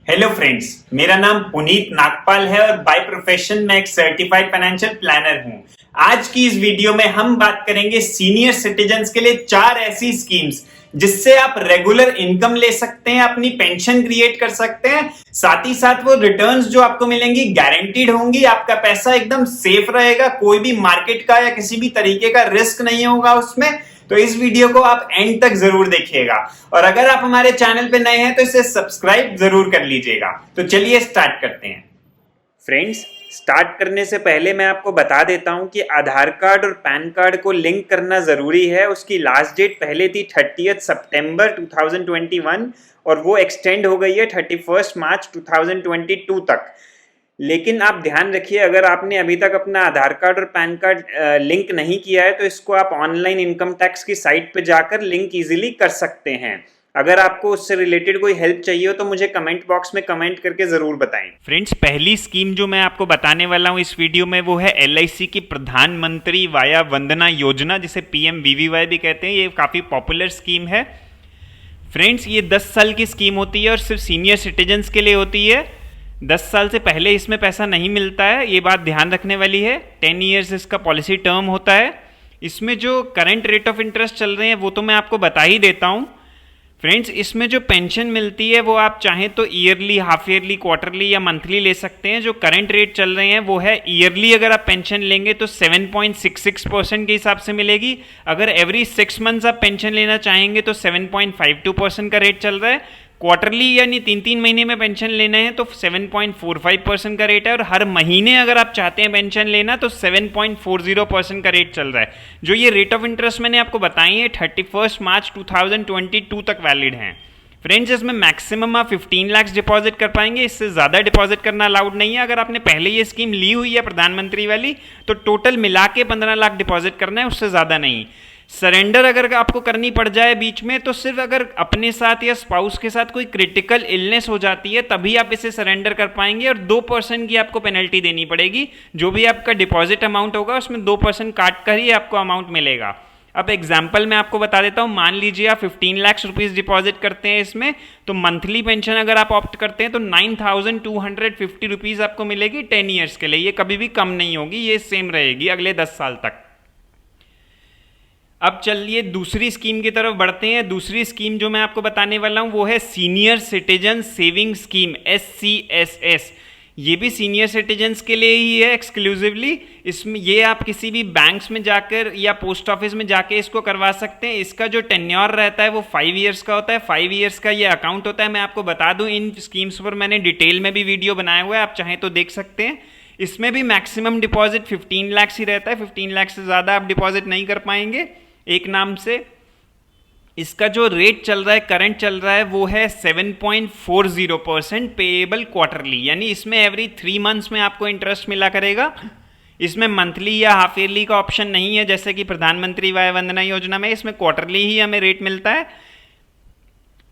Hello friends, मेरा नाम पुनीत नागपाल है और बाय प्रोफेशन मैं एक सर्टिफाइड फाइनेंशियल प्लानर हूं। आज की इस वीडियो में हम बात करेंगे सीनियर सिटीजन्स के लिए 4 ऐसी स्कीम्स जिससे आप रेगुलर इनकम ले सकते हैं, अपनी पेंशन क्रिएट कर सकते हैं, साथ ही साथ वो रिटर्न्स जो आपको मिलेंगी गारंटीड होंगी। आपका पैसा एकदम सेफ रहेगा, कोई भी मार्केट का या किसी भी तरीके का रिस्क नहीं होगा उसमें। तो इस वीडियो को आप एंड तक जरूर देखिएगा और अगर आप हमारे चैनल पे नए हैं तो इसे सब्सक्राइब जरूर कर लीजिएगा। तो चलिए स्टार्ट करते हैं। फ्रेंड्स, स्टार्ट करने से पहले मैं आपको बता देता हूं कि आधार कार्ड और पैन कार्ड को लिंक करना जरूरी है। उसकी लास्ट डेट पहले थी 30 सितंबर 2021 और वो एक्सटेंड हो गई है 31 मार्च 2022 तक। लेकिन आप ध्यान रखिए, अगर आपने अभी तक अपना आधार कार्ड और पैन कार्ड लिंक नहीं किया है तो इसको आप ऑनलाइन इनकम टैक्स की साइट पे जाकर लिंक इजीली कर सकते हैं। अगर आपको उससे रिलेटेड कोई हेल्प चाहिए हो तो मुझे कमेंट बॉक्स में कमेंट करके जरूर बताएं। फ्रेंड्स, पहली स्कीम जो मैं आपको बताने वाला हूं इस वीडियो में वो है LIC की प्रधानमंत्री वाया वंदना योजना, जिसे PMVVY भी कहते हैं। ये काफ़ी पॉपुलर स्कीम है। फ्रेंड्स, ये 10 साल की स्कीम होती है और सिर्फ सीनियर सिटीजन्स के लिए होती है। 10 साल से पहले इसमें पैसा नहीं मिलता है, ये बात ध्यान रखने वाली है। 10 ईयर्स इसका पॉलिसी टर्म होता है। इसमें जो करंट रेट ऑफ इंटरेस्ट चल रहे हैं वो तो मैं आपको बता ही देता हूँ। फ्रेंड्स, इसमें जो पेंशन मिलती है वो आप चाहें तो ईयरली, हाफ ईयरली, क्वार्टरली या मंथली ले सकते हैं। जो करंट रेट चल रहे हैं वो है ईयरली अगर आप पेंशन लेंगे तो 7.66% के हिसाब से मिलेगी। अगर एवरी 6 मंथ्स आप पेंशन लेना चाहेंगे तो 7.52% का रेट चल रहा है। क्वार्टरली यानी 3-3 महीने में पेंशन लेना है तो 7.45% का रेट है। और हर महीने अगर आप चाहते हैं पेंशन लेना तो 7.40% का रेट चल रहा है। जो ये रेट ऑफ इंटरेस्ट मैंने आपको बताई है 31 मार्च 2022 तक वैलिड हैं। फ्रेंड्स, इसमें मैक्सिमम आप 15 लाख डिपॉजिट कर पाएंगे, इससे ज़्यादा डिपॉजिट करना अलाउड नहीं है। अगर आपने पहले ये स्कीम ली हुई है प्रधानमंत्री वाली तो टोटल मिला के 15 लाख डिपॉजिट करना है, उससे ज़्यादा नहीं। सरेंडर अगर आपको करनी पड़ जाए बीच में तो सिर्फ अगर अपने साथ या स्पाउस के साथ कोई क्रिटिकल इलनेस हो जाती है तभी आप इसे सरेंडर कर पाएंगे और 2% की आपको पेनल्टी देनी पड़ेगी। जो भी आपका डिपॉजिट अमाउंट होगा उसमें 2% काट कर ही आपको अमाउंट मिलेगा। अब एग्जाम्पल मैं आपको बता देता हूँ। मान लीजिए आप 15 लाख रुपीज़ डिपॉजिट करते हैं इसमें, तो मंथली पेंशन अगर आप ऑप्ट करते हैं तो 9,250 रुपीज़ आपको मिलेगी 10 ईयर्स के लिए। ये कभी भी कम नहीं होगी, ये सेम रहेगी अगले 10 साल तक। अब चलिए दूसरी स्कीम की तरफ बढ़ते हैं। दूसरी स्कीम जो मैं आपको बताने वाला हूं वो है senior citizen saving scheme, SCSS। ये भी सीनियर सिटीजन्स के लिए ही है एक्सक्लूसिवली। इसमें ये आप किसी भी बैंक्स में जाकर या पोस्ट ऑफिस में जाके इसको करवा सकते हैं। इसका जो टेन्योर रहता है वो 5 ईयर्स का होता है। 5 ईयर्स का ये अकाउंट होता है। मैं आपको बता दूं, इन स्कीम्स पर मैंने डिटेल में भी वीडियो बनाया हुआ है, आप चाहें तो देख सकते हैं। इसमें भी मैक्सिमम डिपॉजिट 15 लाख ही रहता है। 15 लाख से ज़्यादा आप डिपॉजिट नहीं कर पाएंगे एक नाम से। इसका जो रेट चल रहा है, करंट चल रहा है, वो है 7.40% पेएबल क्वार्टरली, यानी इसमें एवरी 3 मंथ्स में आपको इंटरेस्ट मिला करेगा। इसमें मंथली या हाफ ईयरली का ऑप्शन नहीं है जैसे कि प्रधानमंत्री वाया वंदना योजना में। इसमें क्वार्टरली ही हमें रेट मिलता है।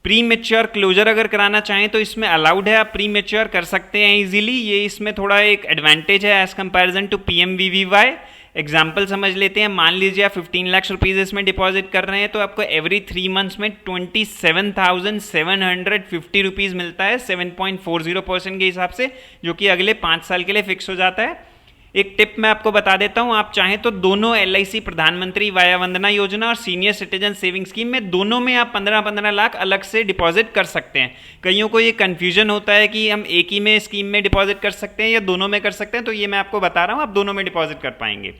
प्री मेच्योर क्लोजर अगर कराना चाहें तो इसमें अलाउड है, आप प्री मेच्योर कर सकते हैं इजीली। ये इसमें थोड़ा एक एडवांटेज है as comparison to PMVVY। Example समझ लेते हैं। मान लीजिए आप 15 लाख रुपीज़ इसमें डिपॉजिट कर रहे हैं तो आपको एवरी 3 मंथ्स में 27,750 रुपीज़ मिलता है 7.40% के हिसाब से, जो कि अगले 5 साल के लिए फिक्स हो जाता है। एक टिप मैं आपको बता देता हूं, आप चाहें तो दोनों LIC प्रधानमंत्री वाया वंदना योजना और सीनियर सिटीजन सेविंग स्कीम में दोनों में आप 15-15 लाख अलग से डिपॉजिट कर सकते हैं। कईयों को ये कन्फ्यूजन होता है कि हम एक ही में स्कीम में डिपॉजिट कर सकते हैं या दोनों में कर सकते हैं, तो ये मैं आपको बता रहा हूं, आप दोनों में डिपॉजिट कर पाएंगे।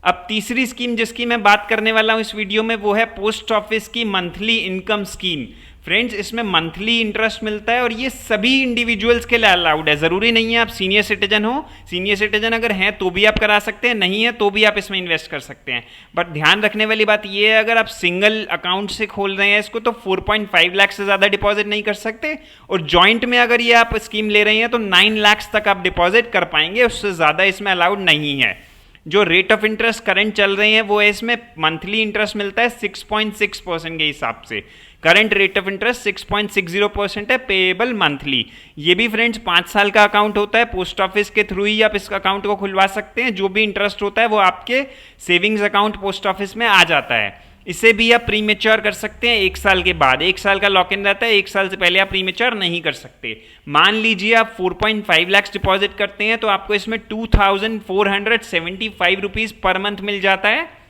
अब तीसरी स्कीम जिसकी मैं बात करने वाला हूं इस वीडियो में वो है पोस्ट ऑफिस की मंथली इनकम स्कीम। फ्रेंड्स, इसमें मंथली इंटरेस्ट मिलता है और ये सभी इंडिविजुअल्स के लिए अलाउड है। ज़रूरी नहीं है आप सीनियर सिटीजन हो। सीनियर सिटीजन अगर हैं तो भी आप करा सकते हैं, नहीं है तो भी आप इसमें इन्वेस्ट कर सकते हैं। बट ध्यान रखने वाली बात ये है, अगर आप सिंगल अकाउंट से खोल रहे हैं इसको तो 4.5 लाख से ज़्यादा डिपॉजिट नहीं कर सकते। और जॉइंट में अगर ये आप स्कीम ले रहे हैं तो 9 लाख तक आप डिपॉजिट कर पाएंगे, उससे ज़्यादा इसमें अलाउड नहीं है। जो रेट ऑफ इंटरेस्ट करंट चल रहे हैं वो है, इसमें मंथली इंटरेस्ट मिलता है 6.6% के हिसाब से। करंट रेट ऑफ इंटरेस्ट 6.60% है पेएबल मंथली। ये भी फ्रेंड्स 5 साल का अकाउंट होता है। पोस्ट ऑफिस के थ्रू ही आप इस अकाउंट को खुलवा सकते हैं। जो भी इंटरेस्ट होता है वो आपके सेविंग्स अकाउंट पोस्ट ऑफिस में आ जाता है। इसे भी आप प्री मेच्योर कर सकते हैं 1 साल के बाद। 1 साल का लॉक इन रहता है, 1 साल से पहले आप प्री मेच्योर नहीं कर सकते। मान लीजिए आप 4.5 लाख डिपॉजिट करते हैं तो आपको इसमें 2475 रुपीज पर मंथ मिल जाता है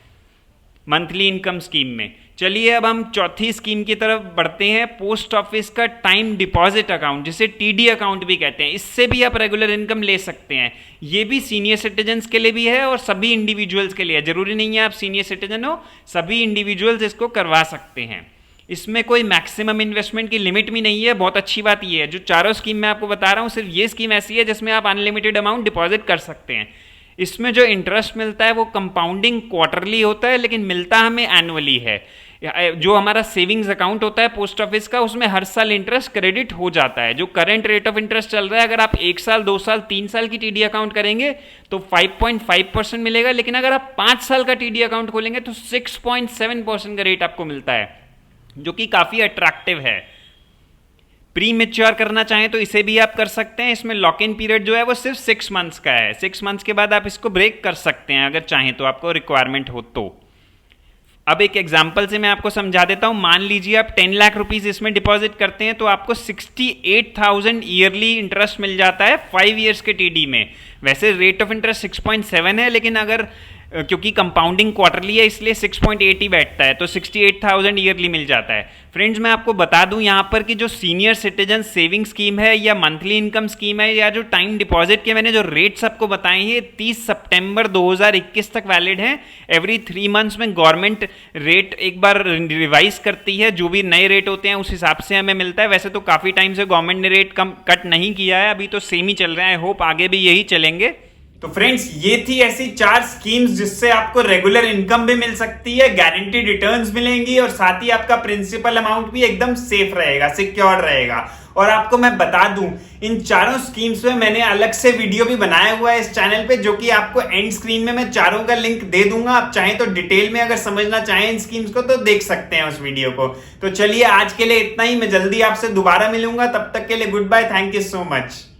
मंथली इनकम स्कीम में। चलिए अब हम चौथी स्कीम की तरफ बढ़ते हैं, पोस्ट ऑफिस का टाइम डिपॉजिट अकाउंट, जिसे टीडी अकाउंट भी कहते हैं। इससे भी आप रेगुलर इनकम ले सकते हैं। ये भी सीनियर सिटीजन्स के लिए भी है और सभी इंडिविजुअल्स के लिए है। जरूरी नहीं है आप सीनियर सिटीजन हो, सभी इंडिविजुअल्स इसको करवा सकते हैं। इसमें कोई मैक्सिमम इन्वेस्टमेंट की लिमिट भी नहीं है। बहुत अच्छी बात यह है, जो चारों स्कीम मैं आपको बता रहा हूँ, सिर्फ ये स्कीम ऐसी है जिसमें आप अनलिमिटेड अमाउंट डिपॉजिट कर सकते हैं। इसमें जो इंटरेस्ट मिलता है वो कंपाउंडिंग क्वार्टरली होता है, लेकिन मिलता हमें एनुअली है। जो हमारा सेविंग्स अकाउंट होता है पोस्ट ऑफिस का, उसमें हर साल इंटरेस्ट क्रेडिट हो जाता है। जो करंट रेट ऑफ इंटरेस्ट चल रहा है, अगर आप 1 साल 2 साल 3 साल की टीडी अकाउंट करेंगे तो 5.5% मिलेगा, लेकिन अगर आप 5 साल का टीडी अकाउंट खोलेंगे तो 6.7% का रेट आपको मिलता है, जो कि काफी अट्रैक्टिव है। प्री मेच्योर करना चाहें तो इसे भी आप कर सकते हैं। इसमें लॉक इन पीरियड जो है वो सिर्फ 6 मंथ्स का है। 6 मंथ्स के बाद आप इसको ब्रेक कर सकते हैं अगर चाहें तो, आपको रिक्वायरमेंट हो तो। अब एक एग्जांपल से मैं आपको समझा देता हूं। मान लीजिए आप 10 लाख रुपीस इसमें डिपॉजिट करते हैं तो आपको 68,000 ईयरली इंटरेस्ट मिल जाता है 5 ईयर्स के टीडी में। वैसे रेट ऑफ इंटरेस्ट 6.7 है, लेकिन अगर क्योंकि कंपाउंडिंग क्वार्टरली है इसलिए 6.8 ही बैठता है, तो 68,000 ईयरली मिल जाता है। फ्रेंड्स, मैं आपको बता दूं यहाँ पर कि जो सीनियर सिटीजन सेविंग स्कीम है या मंथली इनकम स्कीम है या जो टाइम डिपॉजिट के मैंने जो रेट्स आपको बताए हैं, 30 सितंबर 2021 तक वैलिड हैं। एवरी 3 मंथ्स में गवर्नमेंट रेट एक बार रिवाइज करती है, जो भी नए रेट होते हैं उस हिसाब से हमें मिलता है। वैसे तो काफ़ी टाइम से गवर्नमेंट ने रेट कम कट नहीं किया है, अभी तो सेम ही चल रहा है। होप आगे भी यही चलेंगे। तो फ्रेंड्स, ये थी ऐसी 4 स्कीम्स जिससे आपको रेगुलर इनकम भी मिल सकती है, गारंटीड रिटर्न्स मिलेंगी और साथ ही आपका प्रिंसिपल अमाउंट भी एकदम सेफ रहेगा, सिक्योर रहेगा। और आपको मैं बता दूं, इन चारों स्कीम्स में मैंने अलग से वीडियो भी बनाया हुआ है इस चैनल पे, जो कि आपको एंड स्क्रीन में मैं चारों का लिंक दे दूंगा। आप चाहें तो डिटेल में अगर समझना चाहें इन स्कीम्स को तो देख सकते हैं उस वीडियो को। तो चलिए आज के लिए इतना ही। मैं जल्दी आपसे दोबारा मिलूंगा, तब तक के लिए good bye, thank you so much.